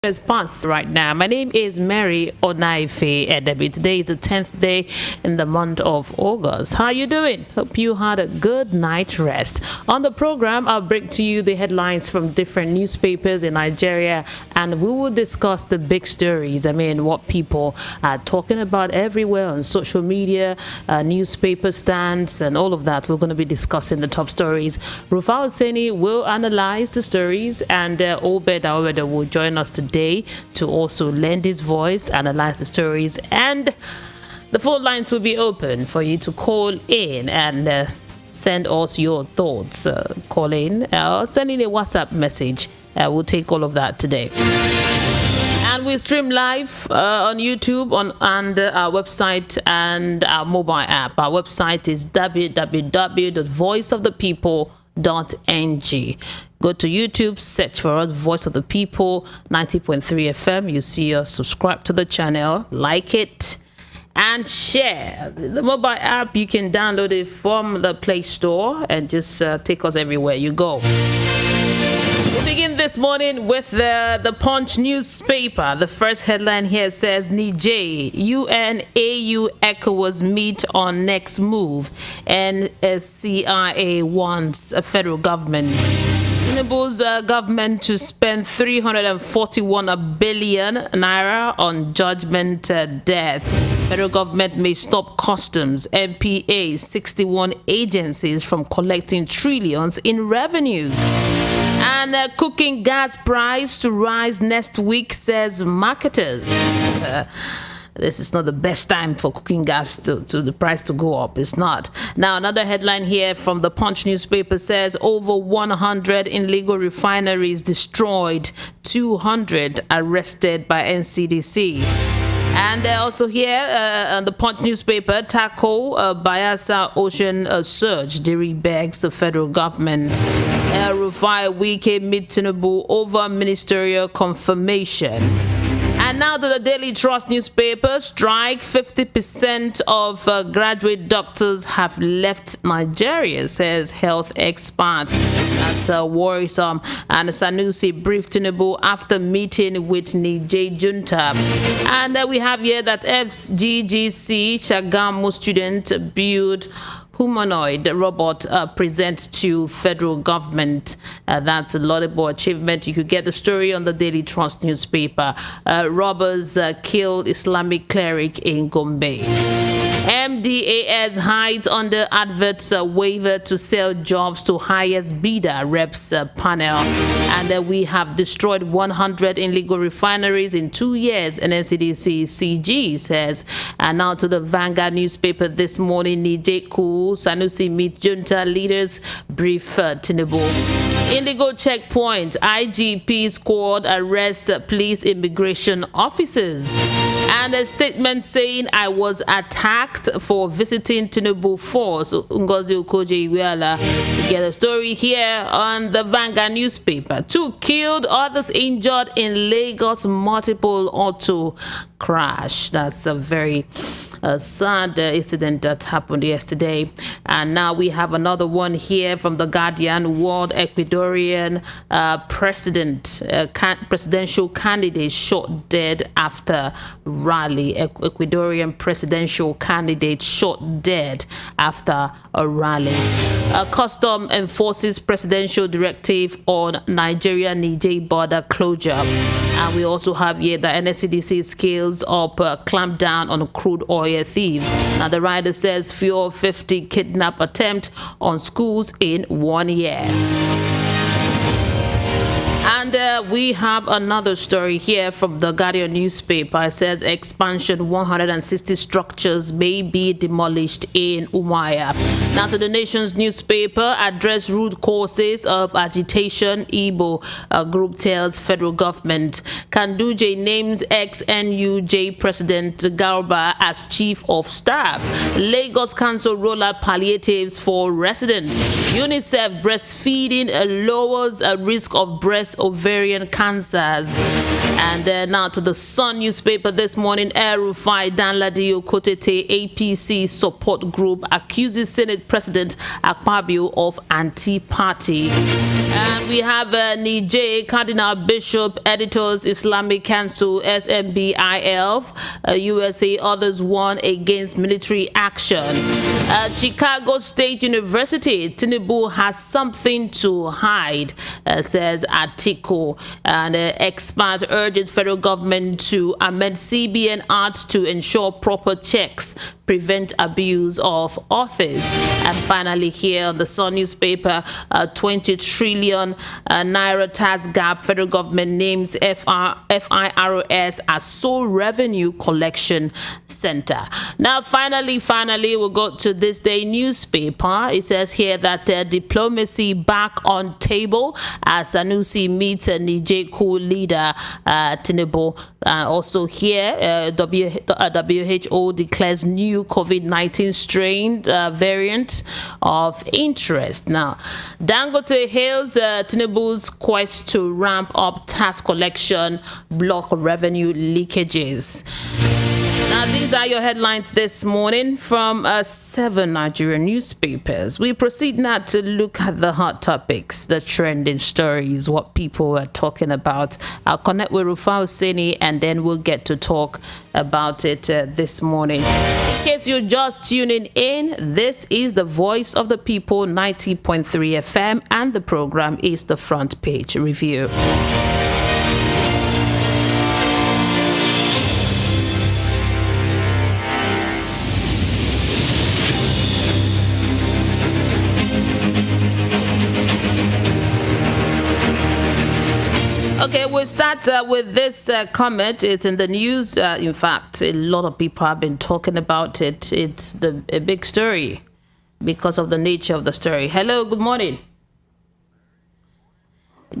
Pass right now. My name is Mary Onaife Edebi. Today is the 10th day in the month of August. How are you doing? Hope you had a good night rest. On the program, I'll bring to you the headlines from different newspapers in Nigeria, and we will discuss the big stories. What people are talking about everywhere on social media, newspaper stands, and all of that. We're going to be discussing the top stories. Rufai will analyze the stories, and Obed Aweda will join us today to also lend his voice, analyze the stories, and the phone lines will be open for you to call in and send us your thoughts. Call in or send in a WhatsApp message. We'll take all of that today. And we stream live on YouTube and our website and our mobile app. Our website is www.voiceofthepeople.ng. Go to YouTube, search for us, Voice of the People, 90.3 FM. You see us, subscribe to the channel, like it, and share. The mobile app, you can download it from the Play Store and just take us everywhere you go. We begin this morning with the Punch newspaper. The first headline here says, Niger, UN, AU, ECOWAS meet on next move. NSCIA wants a federal government. Tinubu's government to spend 341 billion naira on judgment debt. Federal government may stop customs, MPA, 61 agencies from collecting trillions in revenues. And cooking gas price to rise next week, says marketers. This is not the best time for cooking gas to the price to go up. It's not. Now, another headline here from the Punch newspaper says over 100 illegal refineries destroyed, 200 arrested by NCDC. And also here on the Punch newspaper, tackle Bayelsa ocean surge. Diri begs the federal government. Rufai Wike meet Tinubu over ministerial confirmation. And now to the Daily Trust newspaper. Strike, 50% of graduate doctors have left Nigeria, says health expert. That's worrisome. And Sanusi briefed Tinubu after meeting with Niger junta. And we have here that FGGC Shagamu student build humanoid robot present to federal government. That's a laudable achievement. You could get the story on the Daily Trust newspaper. Robbers killed Islamic cleric in Gombe. MDAS hides under adverts waiver to sell jobs to highest bidder, reps panel. And we have destroyed 100 illegal refineries in 2 years, NCDC CG says. And now to the Vanguard newspaper this morning, Nijeku Sanusi meet junta leaders, brief Tinubu. Illegal checkpoints, IGP squad arrests police immigration officers. And a statement saying, I was attacked for visiting Tinubu force. Ngozi Okoje-Iweala. You get a story here on the Vanguard newspaper. 2 killed, others injured in Lagos multiple auto crash. That's a very sad incident that happened yesterday. And now we have another one here from the Guardian. World Ecuadorian presidential candidate shot dead after rally. Ecuadorian presidential candidate shot dead after a rally. Custom enforces presidential directive on Nigeria-Niger border closure. And we also have here the NSCDC scales up clamp down on crude oil thieves. Now the rider says fuel 50 kidnap attempt on schools in 1 year. And we have another story here from the Guardian newspaper. It says expansion 160 structures may be demolished in Umuahia. Now to the Nation's newspaper, address root causes of agitation. Igbo group tells federal government. Kanduje names ex-NUJ President Garba as chief of staff. Lagos Council roll out palliatives for residents. UNICEF breastfeeding lowers a risk of breast ovarian cancers. And now to the Sun newspaper this morning. Rufai Danladi Okotete APC support group accuses Senate President Akpabio of anti-party. And we have Niger Cardinal Bishop Editors Islamic Council SMBIL USA others warn against military action. Chicago State University Tinubu has something to hide, says article. And expert urges federal government to amend CBN Act to ensure proper checks, prevent abuse of office. And finally, here on the Sun newspaper, 20 trillion naira tax gap. Federal government names FIROS as sole revenue collection center. Now, finally, we'll go to this day newspaper. It says here that diplomacy back on table as Sanusi meets Niger coup leader Tinubu. Also here, WHO declares new COVID-19 strain variant of interest. Now, Dangote hails Tinubu's quest to ramp up tax collection, block revenue leakages. Now, these are your headlines this morning from 7 Nigerian newspapers. We proceed now to look at the hot topics, the trending stories, what people are talking about. I'll connect with Rufai and then we'll get to talk about it this morning. In case you're just tuning in, this is the Voice of the People, 90.3 FM, and the program is the Front Page Review. Okay, we'll start with this comment. It's in the news. In fact, a lot of people have been talking about it. It's a big story because of the nature of the story. Hello, good morning.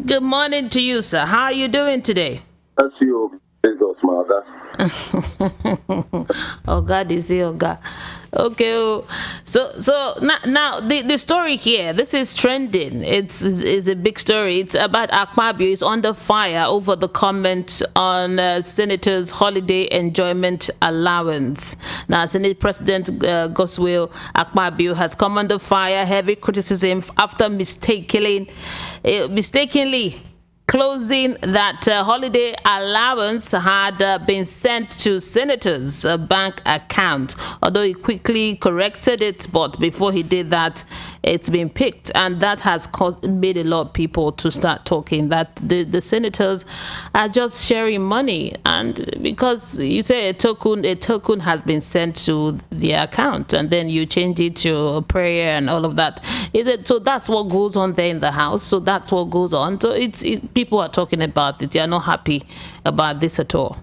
Good morning to you, sir. How are you doing today? That's you, Lagos, Mother. Oh God, is he? Oh God. Okay, so now the story here, this is trending. It's a big story. It's about Akpabio is under fire over the comment on senators' holiday enjoyment allowance. Now, Senate President Godswill Akpabio has come under fire, heavy criticism after mistakenly closing that holiday allowance had been sent to senators' bank account. Although he quickly corrected it, but before he did that, it's been picked, and that has made a lot of people to start talking that the senators are just sharing money, and because you say a token has been sent to the account, and then you change it to a prayer and all of that. So that's what goes on there in the house. So that's what goes on. So people are talking about it. They are not happy about this at all.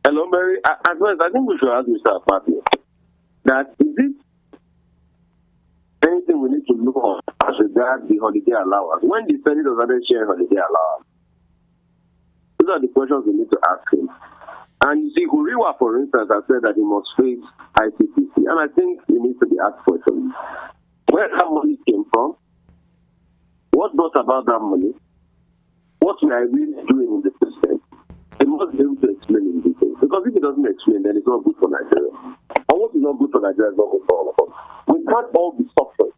Hello, Mary. At first, I think we should ask Mr. Akpabio that is it anything we need to look on as regards the holiday allowance? When the senators started sharing holiday allowance, those are the questions we need to ask him. And you see, Uriwa, for instance, has said that he must face ICPC, and I think he needs to be asked questions. Where that money came from? What brought about that money? What we are really doing in the system? He must be able to explain in detail. Because if he doesn't explain, then it's not good for Nigeria. And what is not good for Nigeria is not good for all of us. We can't all be suffering.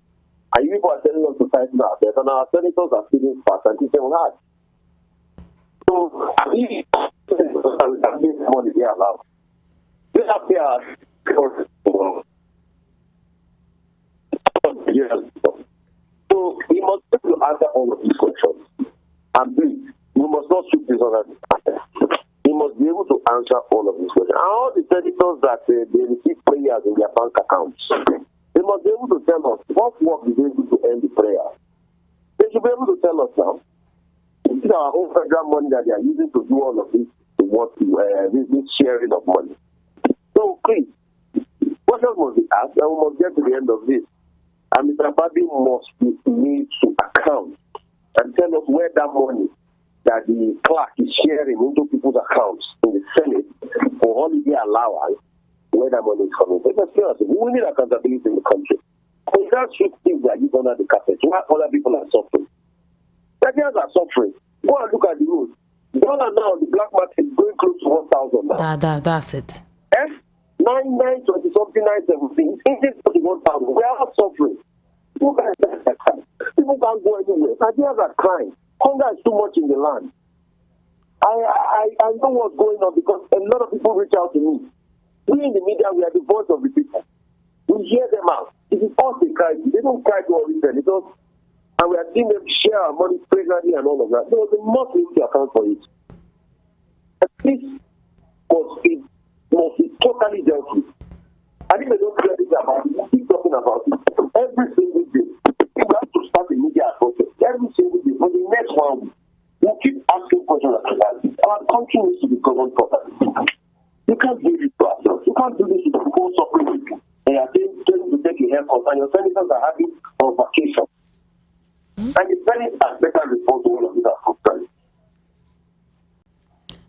And you people are telling us to tighten our belt, and our senators are feeling fast and keeping hard. So, if money they allow, they have their so we must be able to answer all of these questions. And please, we must not shoot this other. We must be able to answer all of these questions. And all the senators that they receive prayers in their bank accounts, they must be able to tell us what work is able to end the prayer. They should be able to tell us now. This is our own federal money that they are using to do all of this, this sharing of money. So please, questions must be asked, and we must get to the end of this. And Mr. Akpabio must be made to account and tell us where that money that the clerk is sharing into people's accounts in the Senate for holiday allowance, where that money is coming from. Because seriously, we need accountability in the country. We can't shoot things that you under the carpet while other people are suffering. Nigerians are suffering. Go and look at the road. Dollar now, the black market is going close to 1,000 now. That's it. 920 something 917. It's 1,000. We are not suffering. People can't go anywhere. everywhere. Nigerians are crying. Hunger is too much in the land. I know what's going on because a lot of people reach out to me. We in the media, we are the voice of the people. We hear them out. It is us they cry. They don't cry to all these because, and we are seeing them share our money frequently and all of that. There was a must we to account for it. And this must be totally dealt with. I think they don't do anything about it. We keep talking about it every single day. We have to start the media process every single day. For the next one, we'll keep asking questions like that. Our country needs to be governed properly. You can't do this to ourselves. You can't do this to the whole suffering people. And you're going to take a haircut, and your senators are having on vacation. And the senators are better respond to all of these concerns.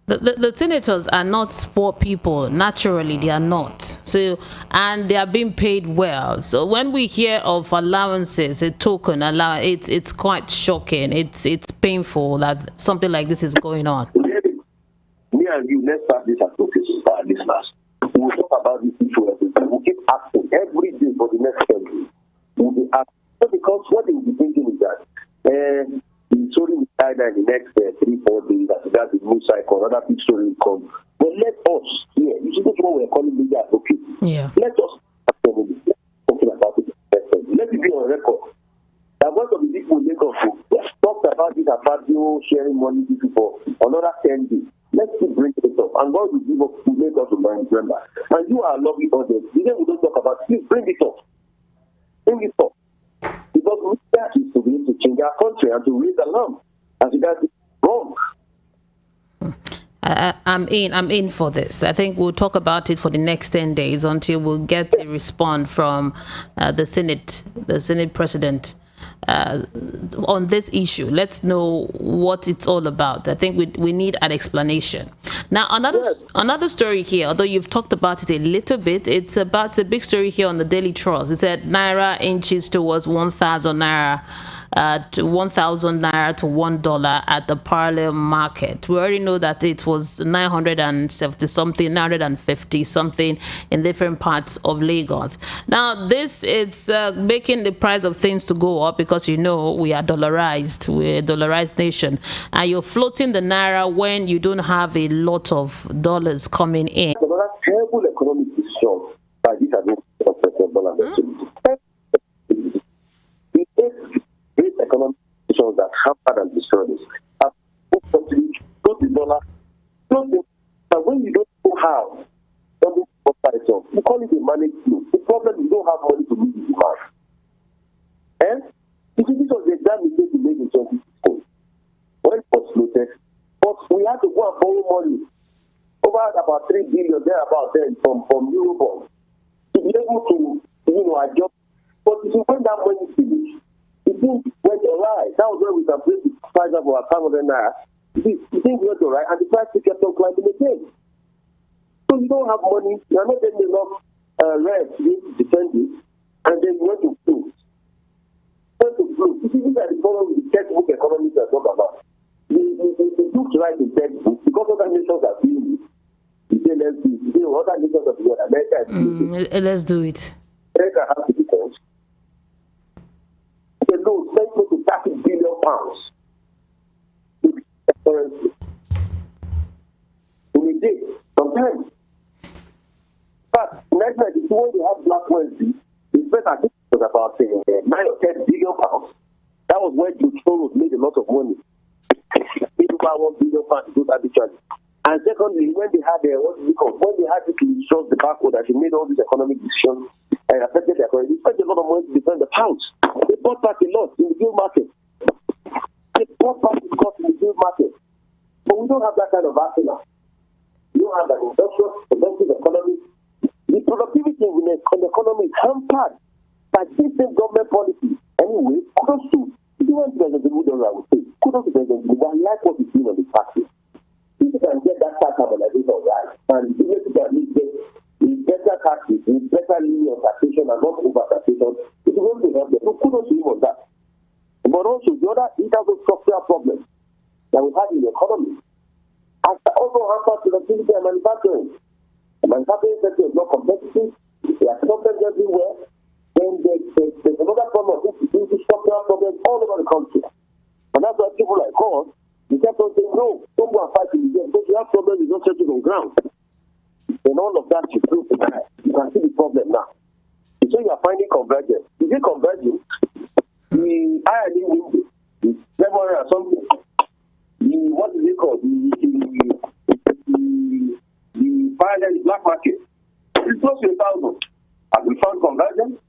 The senators are not poor people. Naturally, they are not. So, and they are being paid well. So when we hear of allowances, a token allowance, it's quite shocking. It's painful that something like this is going on. Me and you, let's start this association for our listeners. We'll talk about this issue every day. We'll keep asking every day for the next 10 days. We'll be asking because what they will be thinking is that the story will die in the next 3-4 days. That's the news cycle. Another big story will come. But let us here. You see, this is what we're calling media advocacy. Yeah. Let us talking about it. Let it be on record. That one of the people in Lagos talked about this Akpabio sharing money to people for another 10 days. Let's keep bringing it up. And God will give us to make us remember. And you are a lovely audience. Even we don't talk about it, please bring it up. Bring it up. Because media is to be able to change our country and to raise alarm. As you guys is wrong. I'm in for this. I think we'll talk about it for the next 10 days until we'll get a response from the Senate president on this issue. Let's know what it's all about. I think we need an explanation. Now, another story here, although you've talked about it a little bit, it's a big story here on the Daily Trust. It said Naira inches towards 1,000 Naira. To 1,000 Naira to $1 at the parallel market. We already know that it was 970 something, 950 something in different parts of Lagos. Now, this is making the price of things to go up because we are dollarized. We're a dollarized nation, and you're floating the Naira when you don't have a lot of dollars coming in. Another terrible economic decision by this administration. Economic decisions that hampered and destroyed us. Close the dollar, but when you don't know how, something itself, you call it a managed flow. The problem is you don't have money to meet the demand. And you see, this was the exact mistake we made in 2016 when it was floated. But we had to go and borrow money over about 3 billion there about then from Eurobonds to be able to adjust. But you see, when that money finished, it didn't went alright. That was when we can place the price of our 500 Naira. It didn't went alright, and the price kept on climbing again. So you don't have money, you are not getting enough rent to defend it, and then you want to float. You see, these are the problems with the textbook economics that talk about. They look right in textbook because other nations are doing it. You say, let's do it. You say, other nations are doing it. America is doing it. Let's do it. America has to be first. No, send me to 30 billion pounds currency in a day, sometimes. But in 1992, when they had Black Wednesday, the first article was about 9 or 10 billion pounds. That was when George Soros made a lot of money. People about 1 billion pounds to do arbitrage. And secondly, when they had when they had to instruct the backward that he made all these economic decisions and affected the economy, they spent a lot of money to defend the pounds. They bought back a lot in the gilt market. They bought back the cost in the gilt market. But we don't have that kind of arsenal. We don't have an industrial, productive economy. The productivity in the economy is hampered by this same government policy. Anyway, kudos to the President Tinubu, I would say. Kudos to President Tinubu. I like what he's doing on the taxes. If you can get that tax harmonization right, and if you can get better taxes, with better linear taxation and not over taxation, it will going to help them. So kudos to him on that. But also, the other, it has a structural problem that we have in the economy. And also hampered productivity and manufacturing. The manufacturing sector is not competitive. There are problems everywhere. Then there's another problem of structural problems all over the country. And that's why people like us, we kept on saying, no, don't go and fight in the game, because you have problems, you don't settle on ground. And all of that you prove to die. You can see the problem now. You say you are finding convergence. Is it convergence? The IRD window is 700 or something. What is it called? The fire in the black market. It's close to 1,000. Have we found convergence?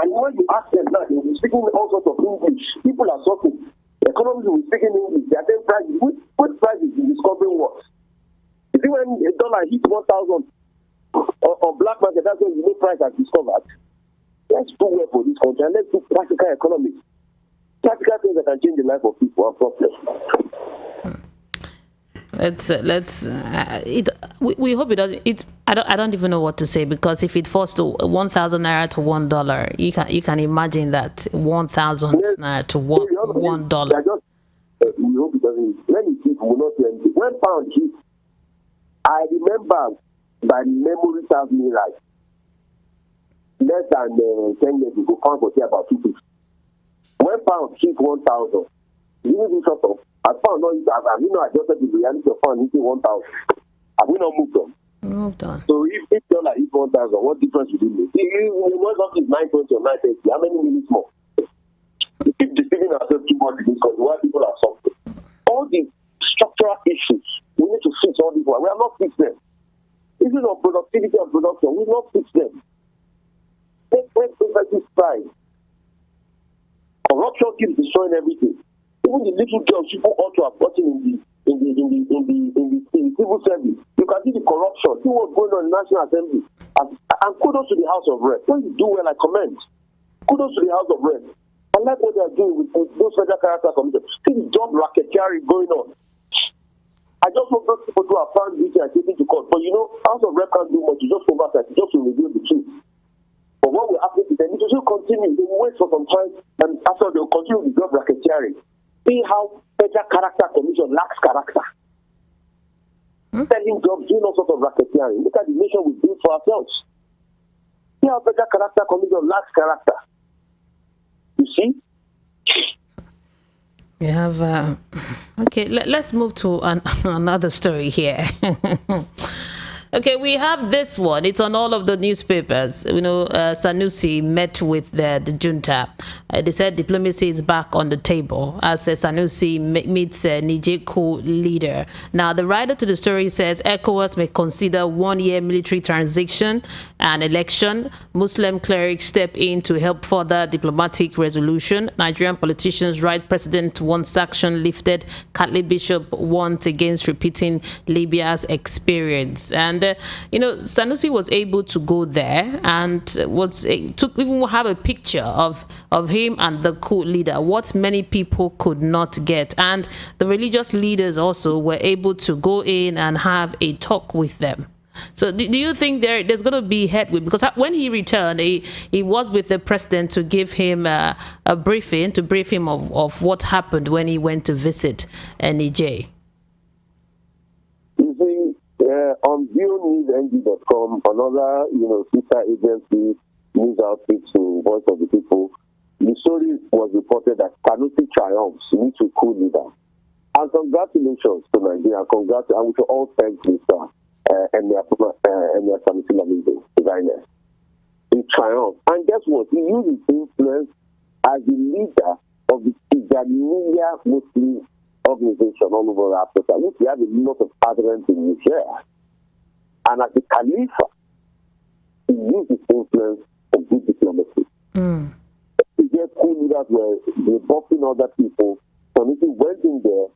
And when you ask them now, they will be speaking all sorts of English. People are suffering. The economies will be speaking English. They are saying prices. Which prices is discovering what? You see, when a dollar hits 1,000 on black market, that's when the new price has discovered. Let's do well for this country and let's do practical economics. Practical things that can change the life of people and problems. We hope it doesn't. I don't even know what to say, because if it falls to 1,000 naira to $1, you can imagine that 1,000 naira to $1. We hope it doesn't. When it hit, we will not say anything. When pound hit, I remember, by memory serves me right, less than 10 years ago, pound was here about 250. When pound hit 1,000, you need to shut up. As pound not, have we not adjusted the reality of pound hitting 1,000? Have we not moved on? Moved on. So if dollar hits 1,000, what difference would it make? If something is 920 or 930, how many minutes more? We keep deceiving ourselves too much because why people are suffering. All the structural issues, we need to fix all these ones. We have not fixed them. Issues of productivity and production, we have not fixed them. Let's this side. Corruption keeps destroying everything. Even the little jobs people ought to have gotten in the civil service. You can see the corruption. See what's going on in the National Assembly. And kudos to the House of Reps. When you do well, I commend. Kudos to the House of Reps. I like what they are doing with those federal character commissions. See the job racketeering going on. I just want those people to have found this and taken to court. But House of Reps can't do much. You just oversight. You just to reveal the truth. But what will happen is that it will continue. They will wait for some time, and after they will continue the job racketeering. See how Federal Character Commission lacks character. Selling jobs, doing all sorts of racketeering. Look at the nation we built for ourselves. See how Federal Character Commission lacks character. You see? We have okay. Let's move to another story here. Okay, we have this one. It's on all of the newspapers. Sanusi met with the junta. They said diplomacy is back on the table as Sanusi meets Niger coup leader. Now, the writer to the story says ECOWAS may consider 1-year military transition and election. Muslim clerics step in to help further diplomatic resolution. Nigerian politicians write president wants sanction lifted. Catholic bishop warns against repeating Libya's experience. And Sanusi was able to go there and even have a picture of him and the coup leader, what many people could not get. And the religious leaders also were able to go in and have a talk with them. So do you think there's going to be headway? Because when he returned, he was with the president to give him a briefing, to brief him of what happened when he went to visit Niger. On VONewsNG.com, another sister agency, news outfit to Voice of the People, the story was reported that Sanusi triumphs meets with coup leader. And congratulations to Nigeria. And we should all thank Mr. Emir Sanusi Lamido, designers. He triumphed. And guess what? He used his influence as the leader of the Tijaniya Muslim organization all over Africa, which we have a lot of adherents in Niger. And as the Khalifa, he used his influence for good diplomacy. The coup leaders were rebuffing other people. So he went in there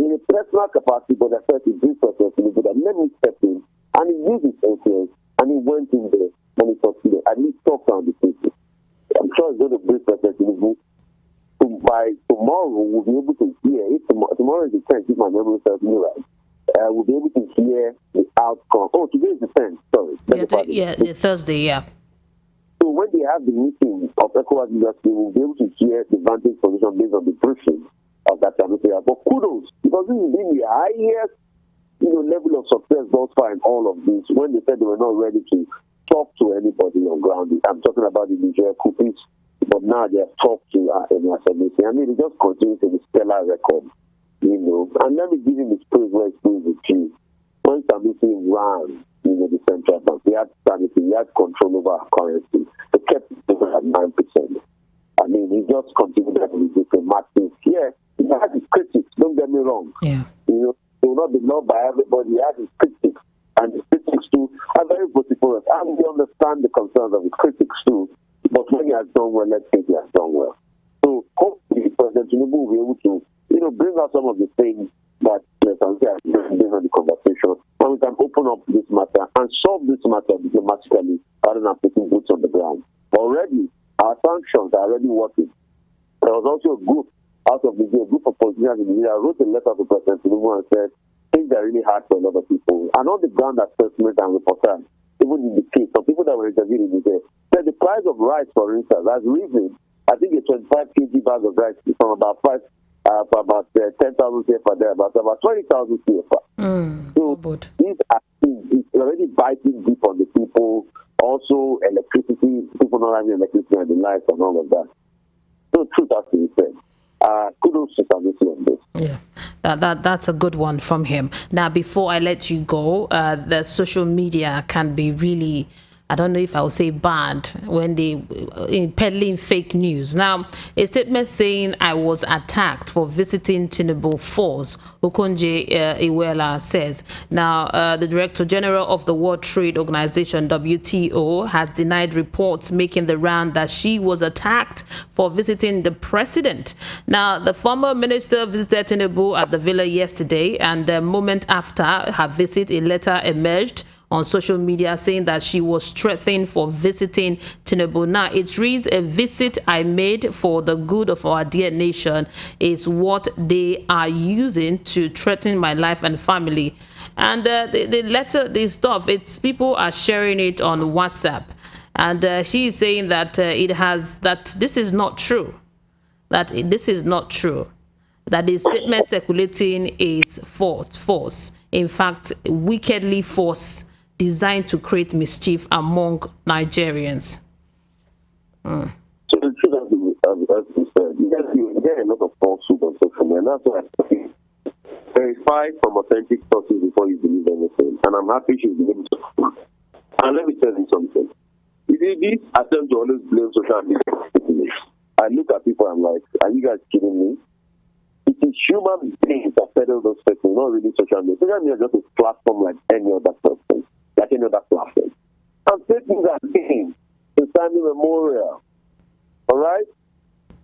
in a personal capacity, but I said to this responsibility that let me step in. And he used his influence, and he went in there and he succeeded. And he talked down the people. I'm sure it's going to be President Tinubu. By tomorrow, we'll be able to hear, if tomorrow is the 10th, if my memory serves me right, we'll be able to hear the outcome. Oh, today is the 10th, sorry. Thursday, yeah. So when they have the meeting of ECOWAS leaders, we will be able to hear the vantage position based on the briefing of that atmosphere. But kudos, because this has been the highest level of success thus far in all of this. When they said they were not ready to talk to anybody on ground, I'm talking about the Niger coup. but now they have talked to MSNBC. I mean, he just continues to be stellar record, And let me give him his praise where his praise is due. When Samisi ran, the central bank, he had sanity, he had control over our currency. They kept it at 9%. I mean, he just continued that with a massive. Yeah, he has his critics, don't get me wrong. Yeah. He will not be loved by everybody. He has his critics. And his critics too are very vociferous. And we understand the concerns of his critics too. But when he has done well, let's think he has done well. So hopefully President Tinubu will be able to, bring out some of the things that based on the conversation. And we can open up this matter and solve this matter diplomatically rather than putting boots on the ground. Already, our sanctions are already working. There was also a group out of a group of politicians in Nigeria wrote a letter to President Tinubu and said, things are really hard for a lot of people. And on the ground assessment and reporters, even in the case, some people that were interviewed in the said the price of rice, for instance, has risen. I think a 25 kg bag of rice from about 10,000 CFA there, about 20,000 CFA. So these are things, it's already biting deep on the people. Also, electricity, people not having electricity and the lights and all of that. So truth has to be said. Kudos to Samisi on this. Yeah, that's a good one from him. Now, before I let you go, the social media can be really, I don't know if I would say bad when they peddling fake news. Now, a statement saying I was attacked for visiting Tinubu Falls, Okonje Iweala says. Now, the Director General of the World Trade Organization, WTO, has denied reports making the round that she was attacked for visiting the president. Now, the former minister visited Tinubu at the villa yesterday, and the moment after her visit, a letter emerged on social media saying that she was threatened for visiting Tinubu. Now, it reads, a visit I made for the good of our dear nation is what they are using to threaten my life and family. And the letter, the stuff, it's people are sharing it on WhatsApp. And she is saying that this is not true. That this is not true. That the statement circulating is false. In fact, wickedly false, designed to create mischief among Nigerians. So the truth as you said, you get a lot of falsehood on social media, and that's why I think verify from authentic sources before you believe anything. And I'm happy she's been able to. And let me tell you something. You see, this attempt to always blame social media. I look at people and I'm like, are you guys kidding me? It is human beings that peddle those things, not really social media. Social media is just a platform like any other person. Like any other platform. And fake news are things to standing memorial. Alright?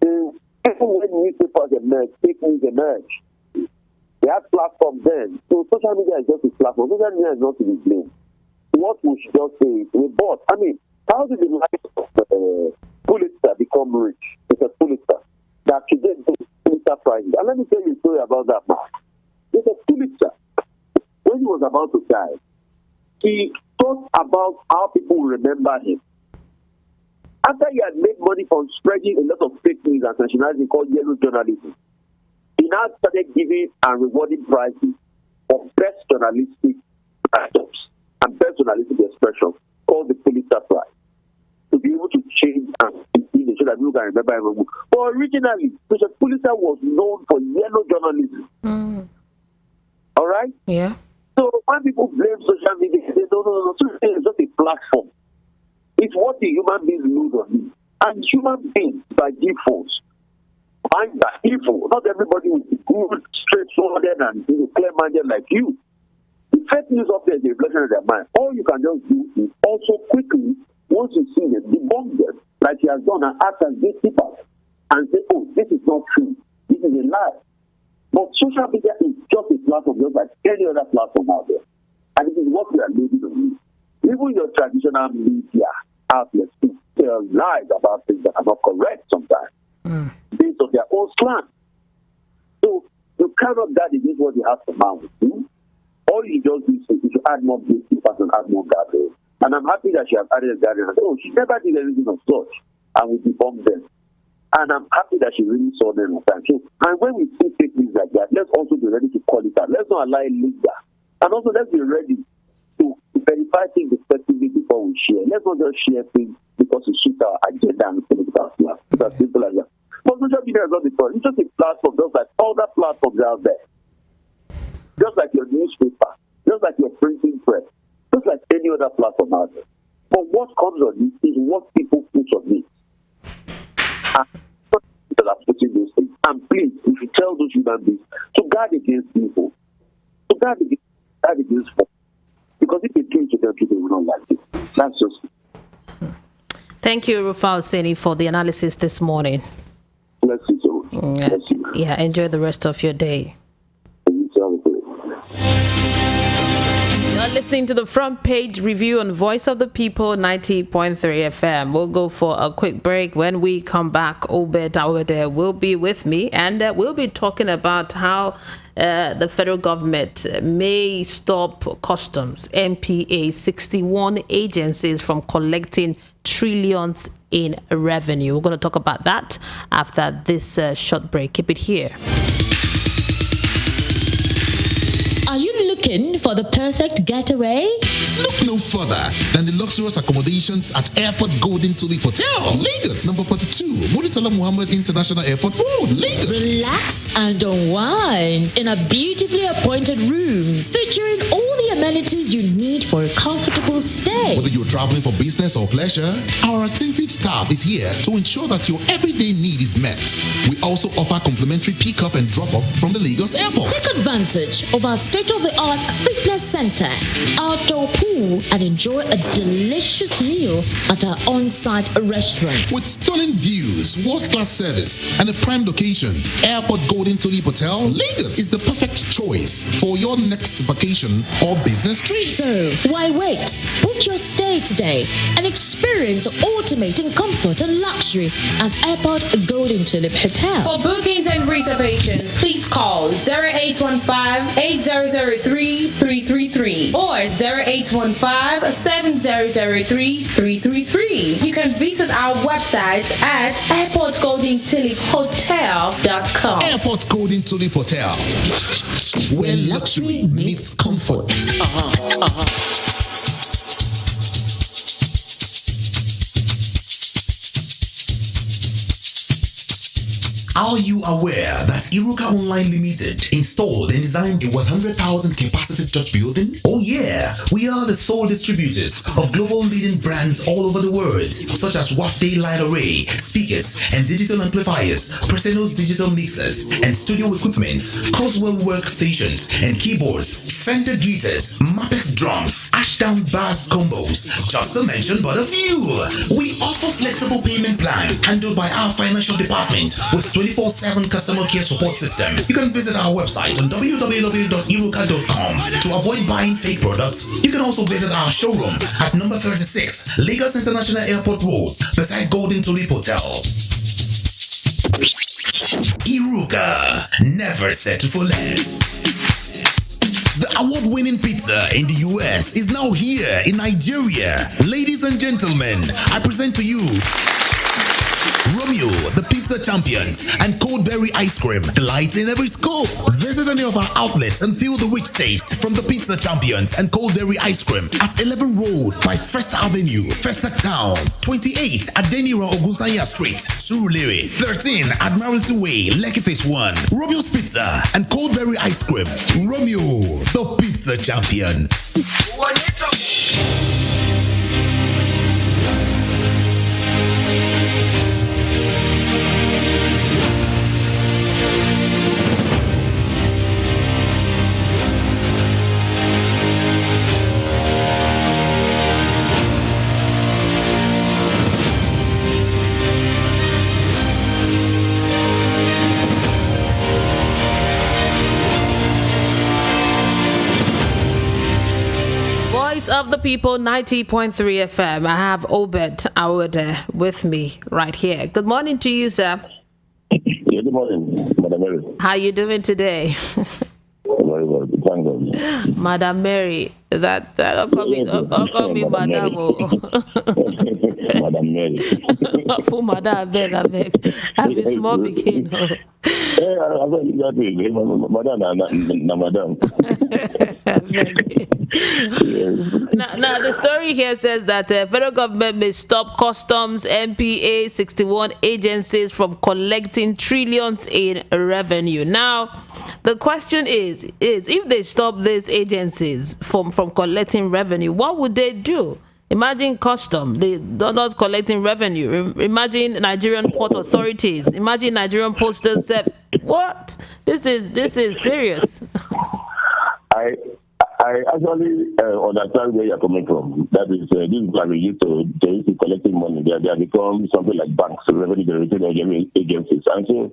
Even when newspapers emerge, fake news emerge. They have platforms then. So social media is just a platform. Social media is not to be blamed. What we should just say is we bought. I mean, how did the life of Pulitzer become rich? It's a Pulitzer that today is Pulitzer Prize. And let me tell you a story about that man. It's a Pulitzer. When he was about to die, he thought about how people will remember him. After he had made money from spreading a lot of fake news and sensationalism called yellow journalism, he now started giving and rewarding prizes for best journalistic write-ups and best journalistic expression called the Pulitzer Prize to be able to change and so that people can remember him. But originally, Mr. Pulitzer was known for yellow journalism. All right? Yeah. So when people blame social media, they say, no. Social media is just a platform. It's what the human beings lose on it. And human beings, by default, find that evil. Not everybody will be good, straightforward, and clear-minded like you. The fake news up there is a reflection of their mind. All you can just do is also quickly, once you see them, debunk them, like he has done, and act as gatekeepers, and say, oh, this is not true. This is a lie. But social media is just a platform, just like any other platform out there. And it is what we are living on. Even your traditional media outlets tell lies about things that are not correct sometimes, based on their own slant. So you cannot guard against what you have to mount with. All you just do is you should add more gatekeepers and add more guardrails. And I'm happy that she has added a guardrail. Oh, she never did anything of such, and we debunk them. And I'm happy that she really saw them on time. So, and when we see fake news like that, let's also be ready to call it out. Let's not allow it linger. And also, let's be ready to verify things effectively before we share. Let's not just share things because we suit our agenda and political plan. It's as simple as that. But social media is not the problem. It's just a platform, just like other platforms out there. Just like your newspaper, just like your printing press, just like any other platform out there. But what comes on it is what people put on it. And people are putting those things. And please, if you tell those human beings to guard against people, to guard against folk, because if they do it to them, they will not like it. That's just it. Thank you, Rufai Oseni, for the analysis this morning. Bless you so much. Bless you. Yeah, enjoy the rest of your day. You're listening to the front page review on Voice of the People 90.3 FM. We'll go for a quick break. When we come back, Obed Awede will be with me, and we'll be talking about how the federal government may stop customs, MPA, 61 agencies from collecting trillions in revenue. We're going to talk about that after this short break. Keep it here. Are you looking for the perfect getaway? Look no further than the luxurious accommodations at Airport Golden Tulip Hotel, Lagos, number 42, Muritala Muhammad International Airport Road, Lagos. Relax and unwind in a beautifully appointed rooms featuring all the amenities you need for a comfortable stay. Whether you're traveling for business or pleasure, our attentive staff is here to ensure that your everyday need is met. We also offer complimentary pick-up and drop-off from the Lagos Airport. Take advantage of our state-of-the-art fitness center, outdoor pool, and enjoy a delicious meal at our on-site restaurant. With stunning views, world-class service, and a prime location, Airport Golden Tulip Hotel, Lagos is the perfect choice for your next vacation or business trip. So, why wait? Book your stay today and experience ultimate in comfort and luxury at Airport Golden Tulip Hotel. For bookings and reservations, please call 0815-8003-333 or 0815-7003-333. You can visit our website at airportgoldentuliphotel.com. Airport Golden Tulip Hotel, where luxury meets comfort. Are you aware that Iruka Online Limited installed and designed a 100,000 capacity church building? Oh yeah, we are the sole distributors of global leading brands all over the world, such as Wafday Light Array, speakers and digital amplifiers, Preseno's digital mixers and studio equipment, Coswell workstations and keyboards, Fender greeters, Mapex drums, Ashdown bass combos, just to mention but a few. We offer flexible payment plan handled by our financial department with 24/7 customer care support system. You can visit our website on www.iruka.com to avoid buying fake products. You can also visit our showroom at number 36 Lagos International Airport Road beside Golden Tulip Hotel. Iruka, never settle for less. The award-winning pizza in the US is now here in Nigeria. Ladies and gentlemen, I present to you Romeo, the pizza champions, and cold berry ice cream, delights in every scoop. Visit any of our outlets and feel the rich taste from the pizza champions and cold berry ice cream at 11 Road by First Avenue, Festac Town, 28 at Denira Ogunsanya Street, Surulere, 13 Admiralty Way, Lekki Phase 1. Romeo's Pizza and cold berry ice cream. Romeo, the pizza champions. Of the People 90.3 FM. I have Obed Awede with me right here. Good morning to you, sir. Yeah, good morning, Madam Mary. How you doing today? Very well, thank God. Madam Mary, that call me Madam. Madam Mary. For mother, I beg. I be small begin. Madam. Now, the story here says that federal government may stop customs, MPA, 61 agencies from collecting trillions in revenue. Now, the question is if they stop these agencies from collecting revenue, what would they do? Imagine custom, they're not collecting revenue. Imagine Nigerian port authorities. Imagine Nigerian postal service. What? This is serious. I actually understand where you're coming from. That is, these people are used to collecting money. They have become something like banks, revenue generating agencies, and so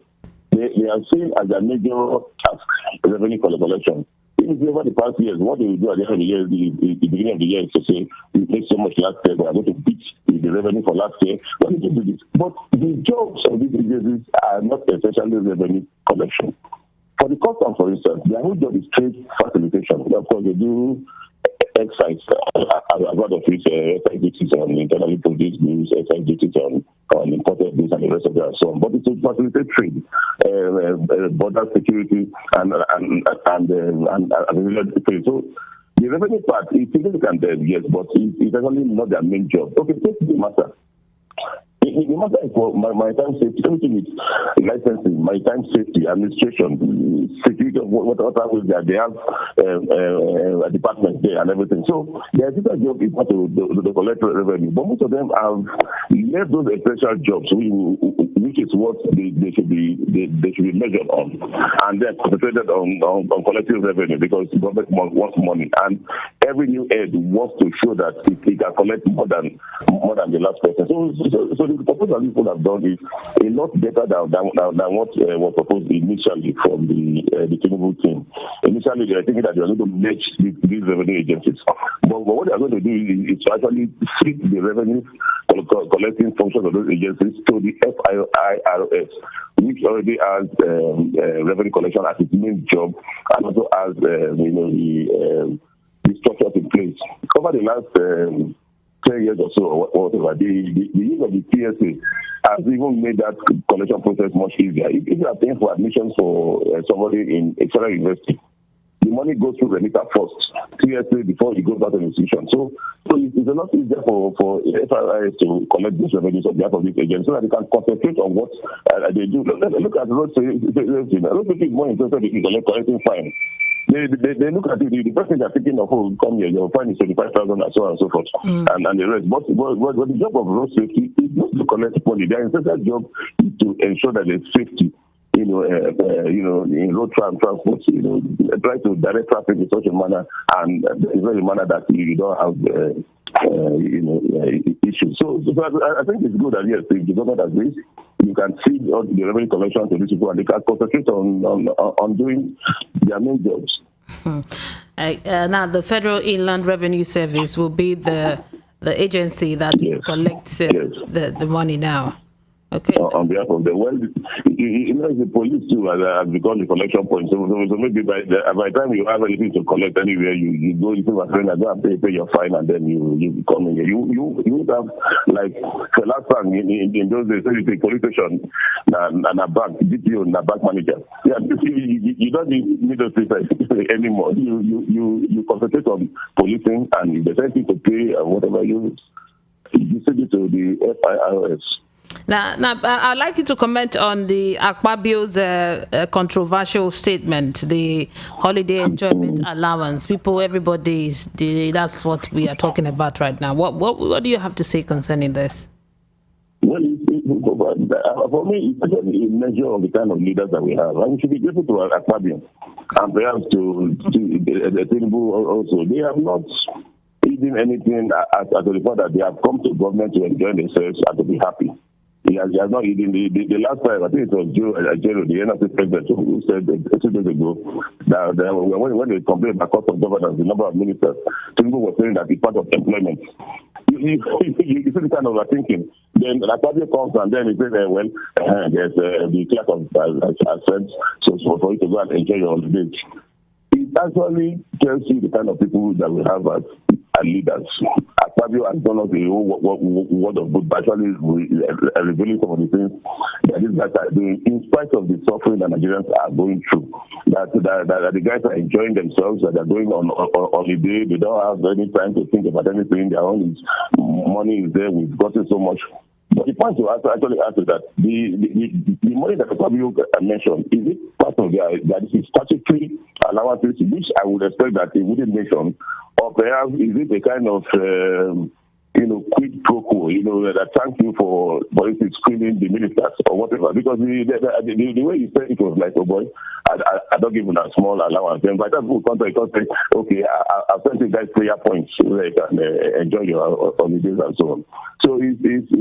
they are seen as a major task, revenue collection. Even over the past years, what they will do at the end of the year, the beginning of the year, is to say, we made so much last year, we are going to beat the revenue for last year. Why did you do this? But the jobs of these agencies are not essentially revenue collection. For the customs, for instance, their whole job is trade facilitation. Of course, they do excise, a lot of which excise duties on internally produced goods, excise duties on imported goods, and the rest of that and so on. But it's to facilitate trade, border security, and trade. So the revenue part is significant there, yes, but it's actually not their main job. Okay, take the matter. The matter is for maritime safety, everything is licensing, maritime safety, administration, security of whatever ways they have a department there and everything. So their different job is not to collect revenue, but most of them have left those essential jobs, which is what they should be measured on, and then concentrated on collecting revenue, because the government wants money, and every new head wants to show that it can collect more than the last person. So the proposal people have done is a lot better than what was proposed initially from the Tinubu team. Initially, they were thinking that they were going to merge these revenue agencies. But what they are going to do is to actually split the revenue collecting functions of those agencies to the FIRS, which already has revenue collection as its main job, and also has the structures in place. Over the last 10 years or so, or whatever, the use of the PSA has even made that collection process much easier. If you are paying for admissions for somebody in a federal university, the money goes through remitter first, PSA, before it goes out to the institution. So it's a lot easier for FIRS to collect these revenues on behalf of these agents, so that they can concentrate on what they do. Look at road safety. Road safety is more interested in collecting fines. They look at it, the person they're thinking of, oh, come here, your fine is 25,000 and so on and so forth, and the rest. But the job of road safety is not to collect money. Their essential job is to ensure that there's safety, in road transport, try to direct traffic in such a manner, and in such a manner that you don't have, issues. So I think it's good that, yes, if the government agrees, you can see all the revenue collection to these people, and they can concentrate on doing their main jobs. Now, the Federal Inland Revenue Service will be the agency that collects the money now. Okay. On behalf of them, the police too has become the collection point. So maybe by the time you have anything to collect anywhere, you go into a friend and go and pay your fine, and then you come in here. You would have, like the last time in those days, you take police station and a bank, DPO and a bank manager. Yeah, you don't need those things anymore. You concentrate on policing, and if there's anything to pay or whatever, you send it to the FIRS. Now, I'd like you to comment on the Akpabio's controversial statement, the holiday enjoyment allowance. Everybody, that's what we are talking about right now. What do you have to say concerning this? Well, for me, it's actually a measure of the kind of leaders that we have. And we should be grateful to Akpabio, and perhaps to Tinubu also. They have not hidden anything as a report that they have come to government to enjoy themselves and to be happy. He has not eaten the last time. I think it was Joe, the NRC president, who said 2 days ago that when they complained about cost of governance, the number of ministers, people were saying that it's part of employment. You see the kind of thinking. Then the Akpabio comes and then he says, there's the clerk of has said, so for you to go and enjoy your holidays. It actually tells you the kind of people that we have leaders. Akpabio has done us a whole word of good, actually revealing some of the things that these guys are doing, in spite of the suffering that Nigerians are going through. That the guys are enjoying themselves, that they're going on holiday, they don't have any time to think about anything, their own money is there, we've gotten so much. But the point to actually answer that the money that Akpabio mentioned, is it part of that is statutory allowances, which I would expect that he wouldn't mention, or perhaps is it a kind of quid pro quo, that thank you for instance screening the ministers or whatever, because the way you said it was like, oh boy, I don't give them a small allowance. And by that people come to say, okay, I'll send you guys prayer points so they can enjoy your holidays and so on. So it's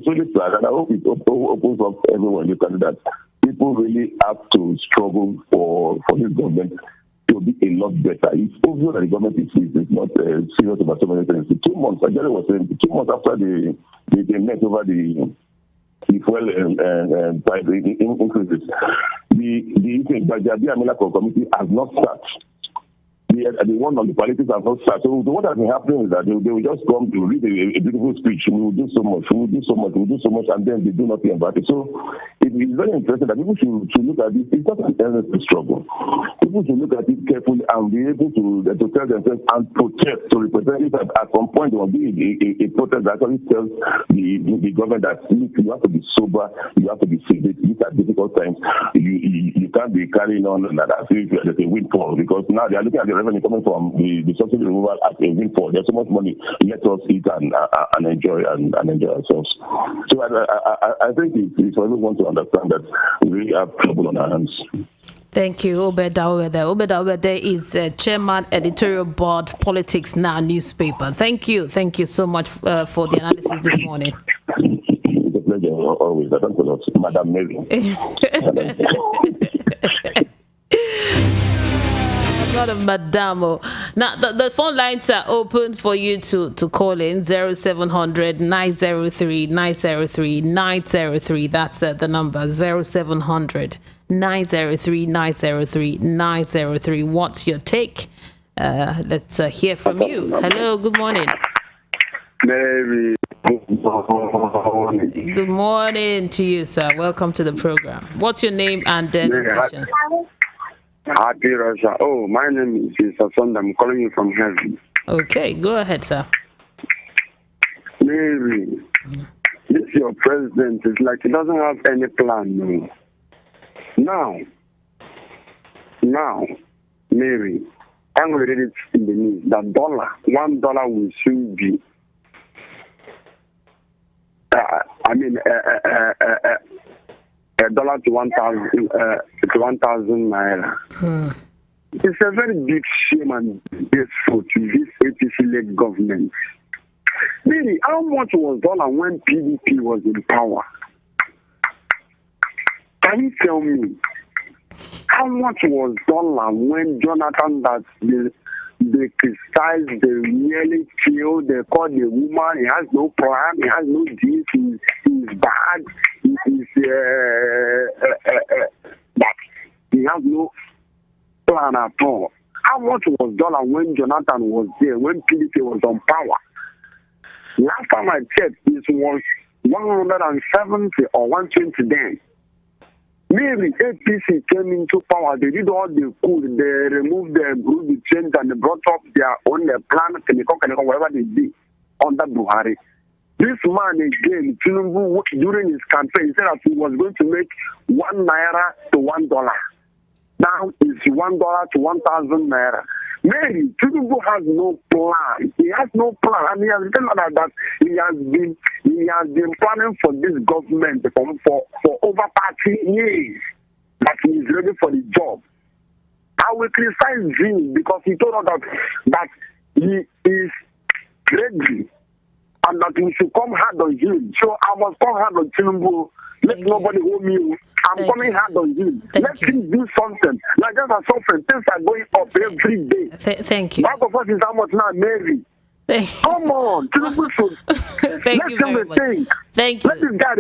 really sad, and I hope it opens up everyone look at that. People really have to struggle for this government to be a lot better. It's obvious that the government is not serious about so many things. 2 months, I was saying, 2 months after they met over the fuel and price increases, the Amila committee has not started. The one on the politics has not started. So what has been happening is that they will just come to read a beautiful speech. We will do so much, we will do so much, we will do so much, and then they do nothing about it. So it is very interesting that people should look at this. It's not an endless struggle. People should look at it carefully and be able to tell themselves and protest, to represent it. At some point there will be a protest that actually tells the government that you have to be sober, you have to be serious. These are difficult times. You can't be carrying on that as if there's a windfall, because now they are looking at the revenue coming from the subsidy removal as a windfall. There's so much money. Let us eat and enjoy ourselves. So I think it's for everyone to understand that we really have trouble on our hands. Thank you, Obeda Owede. Obeda Owede is Chairman, Editorial Board, Politics Now newspaper. Thank you so much for the analysis this morning. It's a pleasure always. I thank a lot, Madam Mary. Not a madamo. Now the phone lines are open for you to call in 0700 903 903 903. That's the number 0700 903 903 903. What's your take? Let's hear from you. Hello, good morning. Mary. Good morning to you, sir. Welcome to the program. What's your name and location? Happy Russia. Oh, my name is Sasonda. I'm calling you from heaven. Okay, go ahead, sir. Mary, this your president is like he doesn't have any plan. No. Now, Mary, I'm going to read it in the news. That $1 will soon be. $1 to 1,000 naira. It's a very big shame and disgrace to this APC-led government. Really, how much was dollar when PDP was in power? Can you tell me how much was dollar when Jonathan they criticized, they nearly killed, they called the woman, he has no problem, he has no deeds, he's bad, but he has no plan at all. How much was dollar when Jonathan was there, when PDP was on power? Last time I checked, it was 170 or 120 then. Maybe APC came into power, they did all they could, they removed the group, the change, and they brought up their own plan, whatever they did under Buhari. This man again, Tinubu, during his campaign, said that he was going to make 1 naira to $1. Now it's $1 to 1,000 naira. Maybe Tinubu has no plan. He has no plan, and he has written that he has been planning for this government for over 30 years. That he is ready for the job. I will criticize him because he told us that he is ready and that we should come hard on him. So I must come hard on Tinubu. Let nobody hold me. I'm coming hard on him. Let him do something. Like just as often, things are going up every day. Thank you. Back of us is how much now, Mary. Come on, Tinubu should. Thank you very much. Thank you. Let this guy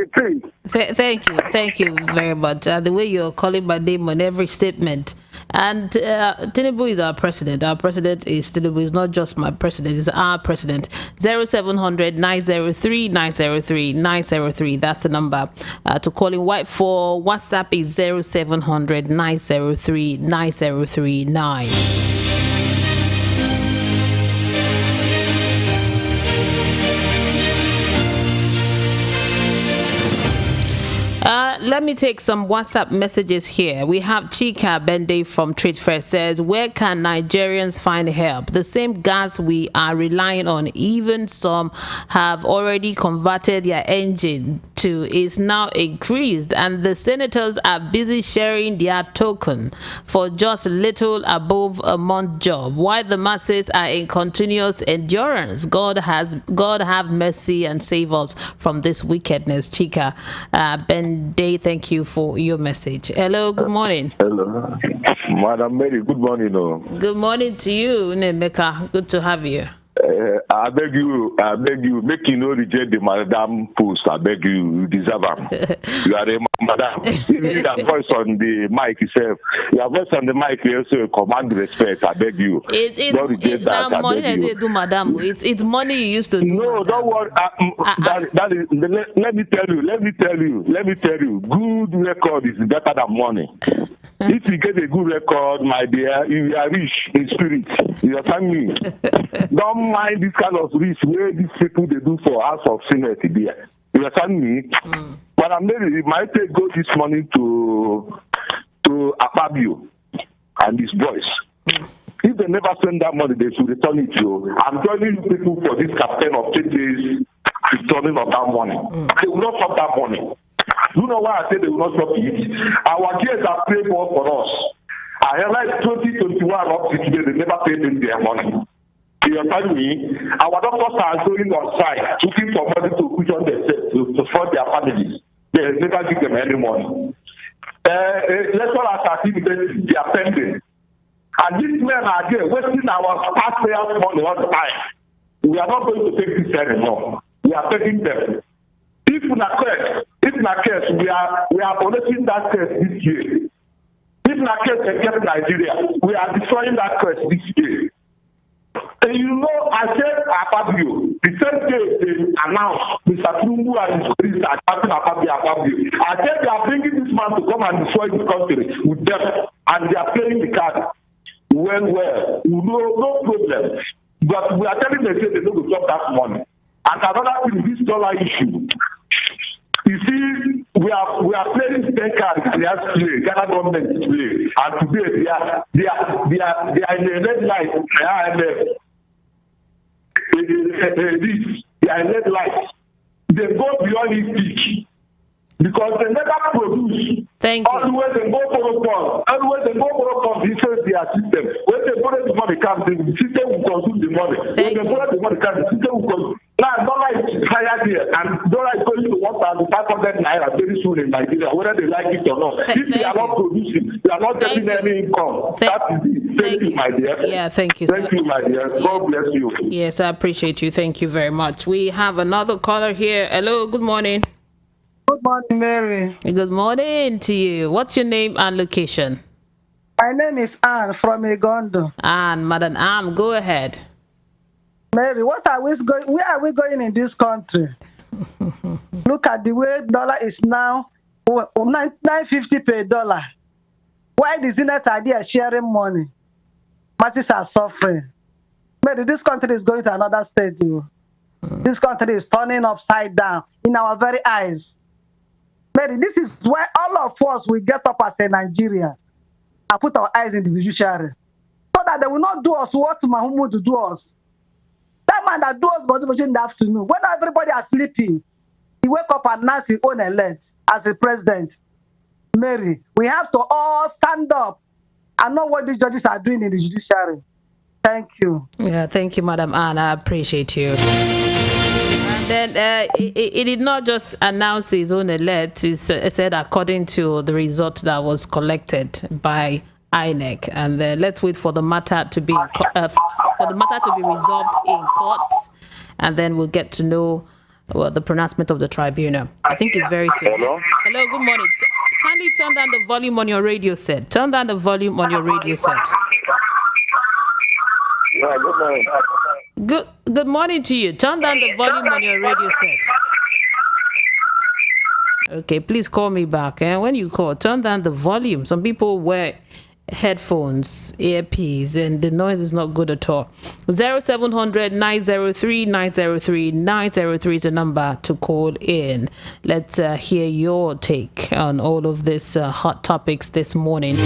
think. Thank you very much. The way you're calling my name on every statement, And Tinubu is our president. Our president is Tinubu. Is not just my president. He's our president. 0700 903 903 903. That's the number to call in. White for WhatsApp is 0700 903 9039. Let me take some WhatsApp messages here. We have Chika Bende from Trade Fair says, where can Nigerians find help? The same gas we are relying on, even some have already converted their engine to, is now increased, and the senators are busy sharing their token for just little above a month job, while the masses are in continuous endurance. God have mercy and save us from this wickedness. Chika Bende, thank you for your message. Hello, good morning. Hello, Madam Mary, good morning. Good morning to you, Nemeka. Good to have you. I beg you, make you no reject the madam post. I beg you deserve them. You are a madam. You need a voice on the mic itself. Your voice on the mic also command respect. I beg you. It's not money that they do, madam. It's money you used to do. No, don't worry. That is, let me tell you. Good record is better than money. If you get a good record, my dear, you are rich in spirit. You understand me? Don't mind this kind of risk where these people they do for House of Senate there. You understand me? But I'm maybe might take go this morning to Akpabio and his boys. If they never send that money, they should return it to you. I'm telling you people for this campaign of 3 days returning of that money. They will not stop that money. You know why I say they will not stop it? Our kids are praying for us. I realized 2021 up to today, they never paid them their money. You understand me? Our doctors are going on site, looking for money to push on themselves, to support their families. They never give them any money. Electoral activities, they are pending. And these men are there wasting our taxpayers' money all the time. We are not going to take this anymore. We are taking them. If in a case, we are collecting that case this year. If in a case they get Nigeria, we are destroying that case this year. And you know, I said Akpabio, the same day they announced Mr. Tinubu and his police are attacking Akpabio. I said they are bringing this man to come and destroy the country with them, and they are playing the card. Well, no problem. But we are telling them they don't drop that money. And another thing, this dollar issue. You see, we are playing 10 cards. They are play. Ghana government is play, and today they are in a red light. They are in a red light. They go beyond his peak because they never produce. Thank you. Always they go for a this is their system. When they borrow the money comes, the system will consume the money. When they borrow the money comes, the system will consume. Now, dollar is higher here, and dollar is going to 1,500 naira very soon in Nigeria, whether they like it or not. If they are not producing, they are not getting any income. That is it. Thank you, my dear. Yeah, thank you, Thank you, my dear. God bless you. Yes, I appreciate you. Thank you very much. We have another caller here. Hello, good morning. Good morning, Mary. Good morning to you. What's your name and location? My name is Anne from Igondo. Anne, Madam Anne, go ahead. Mary, where are we going in this country? Look at the way dollar is now, 9.50 per dollar. Why the Senate are there sharing money? Masses are suffering. Mary, this country is going to another stage. This country is turning upside down in our very eyes. Mary, this is why all of us will get up as a Nigerian and put our eyes in the judiciary, so that they will not do us what Mahmoud do us. That man that do us but in the afternoon, when everybody are sleeping, he wake up and announce his own elect as a president. Mary, we have to all stand up and know what these judges are doing in the judiciary. Thank you. Yeah, thank you, Madam Anne. I appreciate you. And then it did not just announce his own elect. It said according to the result that was collected by INEC. And let's wait for the matter to be resolved in court, and then we'll get to know the pronouncement of the tribunal. I think it's very soon. Hello. Hello. Good morning. kindly turn down the volume on your radio set. Turn down the volume on your radio set. Yeah, good morning. Good morning to you. Turn down the volume on your radio set. Okay, please call me back. When you call, turn down the volume. Some people wear headphones, earpiece, and the noise is not good at all. 0700 903 903 903 is the number to call in. Let's hear your take on all of these hot topics this morning.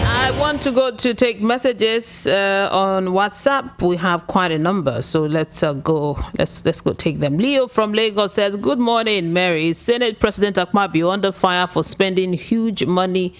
I want to go to take messages on WhatsApp. We have quite a number, so let's go. Let's go take them. Leo from Lagos says, "Good morning, Mary. Senate President Akpabio under fire for sending huge money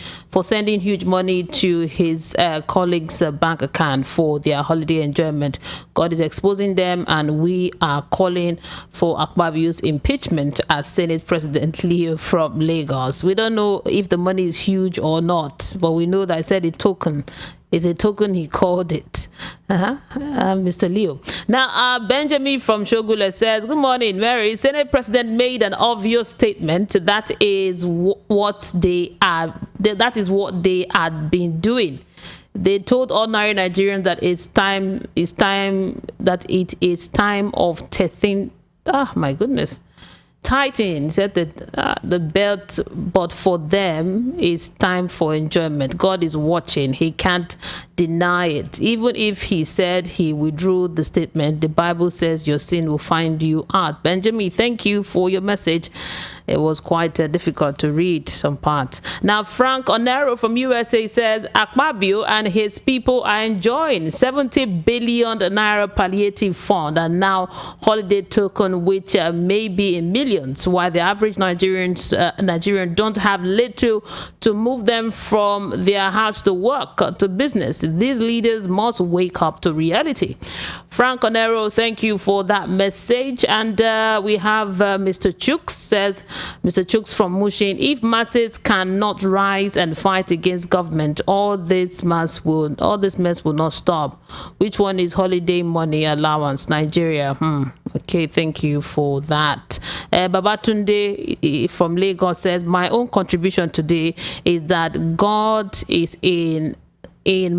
to his colleagues' bank account for their holiday enjoyment. God is exposing them, and we are calling for Akpabio's impeachment," as Senate President Leo from Lagos. We don't know if the money is huge or not, but we know that I said it token. It's a token, he called it. Mr. Leo. Now, Benjamin from Shogule says, "Good morning, Mary. Senate President made an obvious statement. That is what they had been doing. They told ordinary Nigerians that it is time of testing." My goodness. Tighten said that the belt, but for them it's time for enjoyment. God is watching. He can't deny it. Even if he said he withdrew the statement, the Bible says your sin will find you out. Benjamin, thank you for your message. It was quite difficult to read some parts. Now, Frank Onero from USA says, "Akpabio and his people are enjoying 70 billion naira palliative fund and now holiday token, which may be in millions, while the average Nigerian don't have little to move them from their house to work, to business. These leaders must wake up to reality." Frank Onero, thank you for that message. And we have Mr. Chooks says, Mr. Chooks from Mushin, "If masses cannot rise and fight against government, all this mess will not stop. Which one is holiday money allowance? Nigeria." Okay, thank you for that. Babatunde from Lagos says, "My own contribution today is that God is in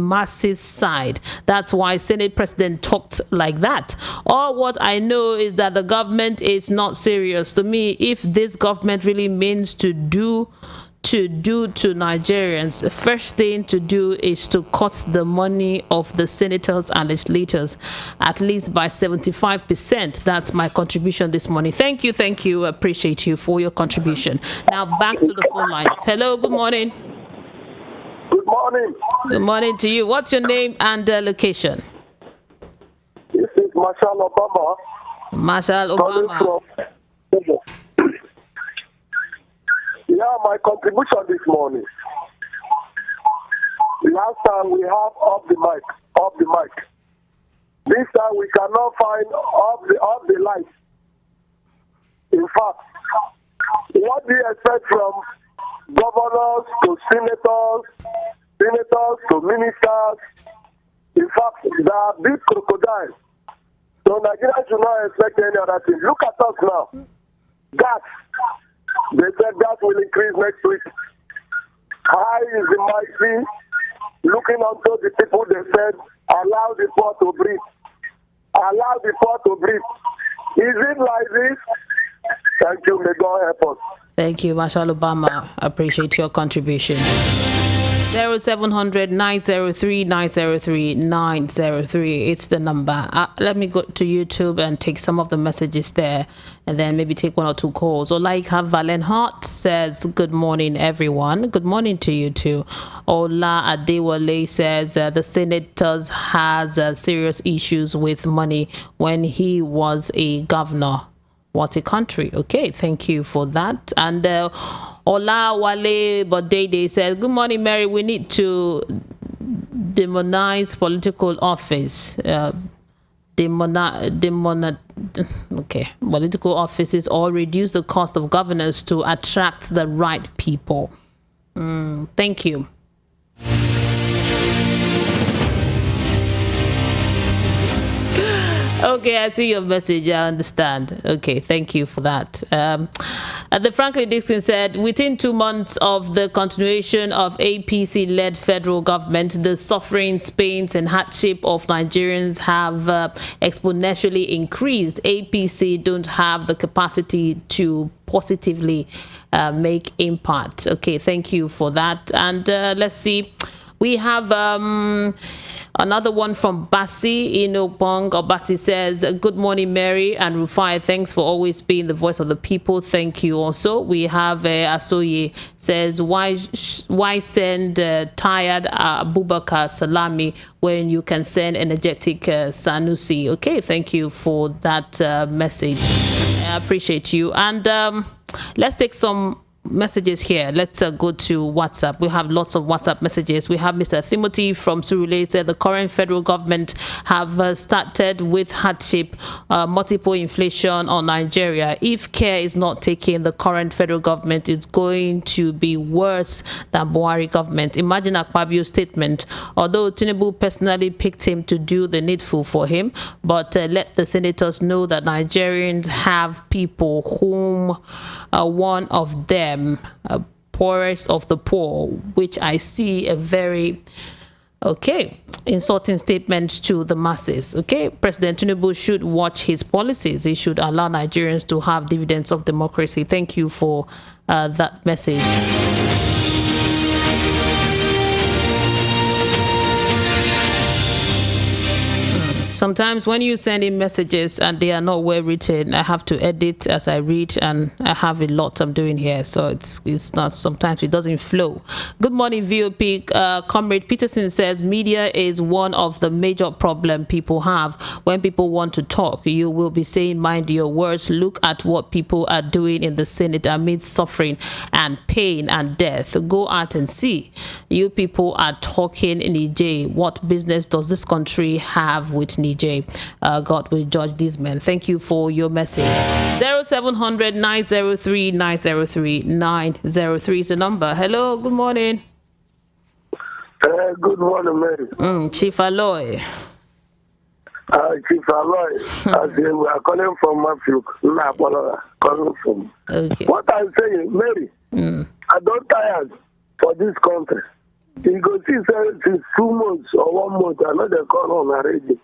masses side. That's why Senate President talked like that. All what I know is that the government is not serious. To me, if this government really means to do to Nigerians, the first thing to do is to cut the money of the senators and legislators at least by 75%. That's my contribution this morning." Thank you. Appreciate you for your contribution. Now back to the phone lines. Hello, good morning. Good morning. Good morning to you. What's your name and location? This is Marshal Obama. Marshal Obama. Yeah, my contribution this morning. Last time we have off the mic. This time we cannot find off the light. In fact, what do you expect from governors to senators to ministers? In fact, they are big crocodiles. So Nigerians should not expect any other thing. Look at us now. Gas. They said gas will increase next week. High is the mighty. Looking onto the people, they said, allow the poor to breathe. Allow the poor to breathe. Is it like this? Thank you. May God help us. Thank you, Marshal Obama. Appreciate your contribution. 0700 903 903 903. It's the number. Let me go to YouTube and take some of the messages there, and then maybe take one or two calls. Olaika Valenhart says, "Good morning, everyone." Good morning to you too. Ola Adewale says, "The senators has serious issues with money when he was a governor. What a country." Okay, thank you for that. And Ola Wale Bodede says, "Good morning, Mary. We need to demonize political office. Political offices, or reduce the cost of governance to attract the right people." Thank you. Okay, I see your message. I understand. Okay, thank you for that. The Franklin Dixon said, within 2 months of the continuation of APC-led federal government, the sufferings, pains, and hardship of Nigerians have exponentially increased. APC don't have the capacity to positively make impact. Okay, thank you for that. And let's see. We have another one from Basi Inobong. Basi says, good morning, Mary and Rufai. Thanks for always being the voice of the people. Thank you also. We have Asoye says, why send tired Abubakar Salami when you can send energetic Sanusi? Okay, thank you for that message. I appreciate you. And let's take some messages here. Let's go to WhatsApp. We have lots of WhatsApp messages. We have Mr. Timothy from Surulere said the current federal government have started with hardship, multiple inflation on Nigeria. If care is not taken, the current federal government is going to be worse than Buhari government. Imagine Akpabio's statement. Although Tinubu personally picked him to do the needful for him, but let the senators know that Nigerians have people whom one of them poorest of the poor, which I see a very insulting statement to the masses. Okay, President Tinubu should watch his policies. He should allow Nigerians to have dividends of democracy. Thank you for that message. Sometimes when you send in messages and they are not well written, I have to edit as I read, and I have a lot I'm doing here, so it's not, sometimes it doesn't flow. Good morning, VOP. Comrade Peterson says media is one of the major problem people have. When people want to talk, you will be saying mind your words. Look at what people are doing in the Senate amidst suffering and pain and death. Go out and see. You people are talking in Niger. What business does this country have with Niger? God will judge these men. Thank you for your message. 0700 903 903 903 is the number. Hello, good morning. Good morning, Mary. Chief Aloy. Chief Aloy. We are calling from Mafluk. Calling from. Okay. What I'm saying, Mary, I don't tire for this country. You go see, since 2 months or 1 month, I know they call on already.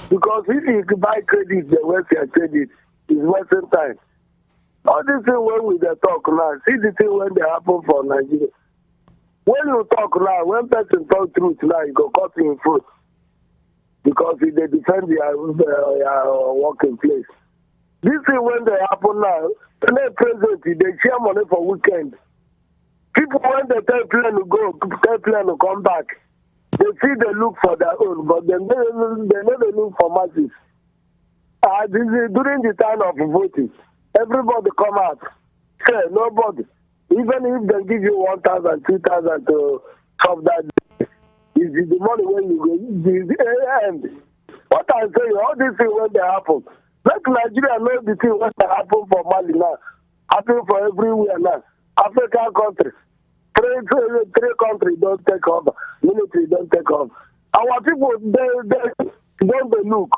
Because if you buy credit, the Western credit is Western time. All this thing when we talk now, see the thing when they happen for Nigeria. When you talk now, when person talk truth now, you go cut in foot. Because if they defend their working place. This thing when they happen now, the president, they share money for weekend. People when they tell plan to go, tell plan to come back. They see they look for their own, but they never look for masses. During the time of voting, everybody come out. Say, nobody. Even if they give you 1,000, 2,000 to solve that day, is the money when you go, the end. What I say, all these things when they happen, let Nigeria know the thing when they happen for Mali now, happen for everywhere now. African countries. Three countries don't take over. Military don't take over. Our people, they don't look.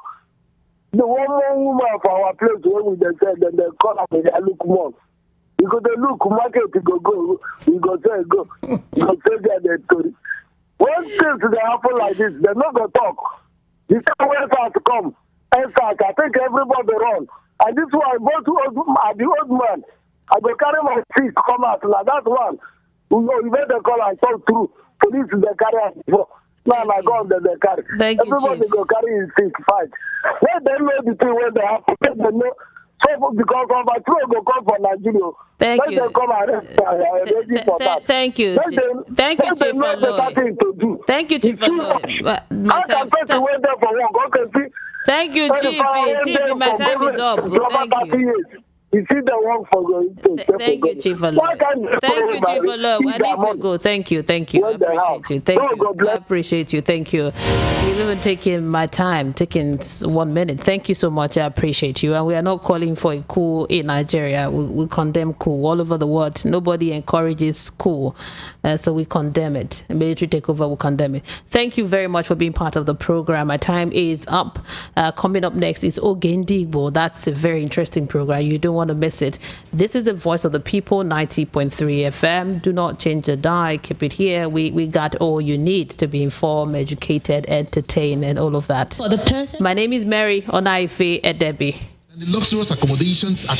The one more woman for our place when we say, then they call up and they look more. Because they look, market to go, we go say go. You go say their story. When things they happen like this, they're not going to talk. The time when to come, I think everybody run. And this one, the old man, I go carry my feet, come out like that one. You better call and talk through. Police they carry us before. Now I go on they carry. Thank you, everybody Chief. Go carry his feet, fight. Let them know the thing when they happen. Let them know. So because overthrow go come for Nigeria. Thank Let you. them come and ready for that. Thank you. Thank you, Chief Aloy. Thank you, Chief Aloy. How can person wait there for work? Okay, see. Thank you, Chief. Chief, my time is up. Thank you. You see the one for going to Thank you, Chief Aloy. Thank you, Chief Aloy. I need to go. Thank you. I appreciate you. Thank you. I appreciate you. Thank you. You've even taken my time, taking 1 minute. Thank you so much. I appreciate you. And we are not calling for a coup in Nigeria. We condemn coup all over the world. Nobody encourages coup. So we condemn it. Military takeover, we condemn it. Thank you very much for being part of the program. My time is up. Coming up next is Ogendigbo. That's a very interesting program. You don't want to miss it. This is the Voice of the People, 90.3 FM. Do not change the dial. Keep it here. We got all you need to be informed, educated, entertained, and all of that. My name is Mary Onaife Edebi. And the luxurious accommodations at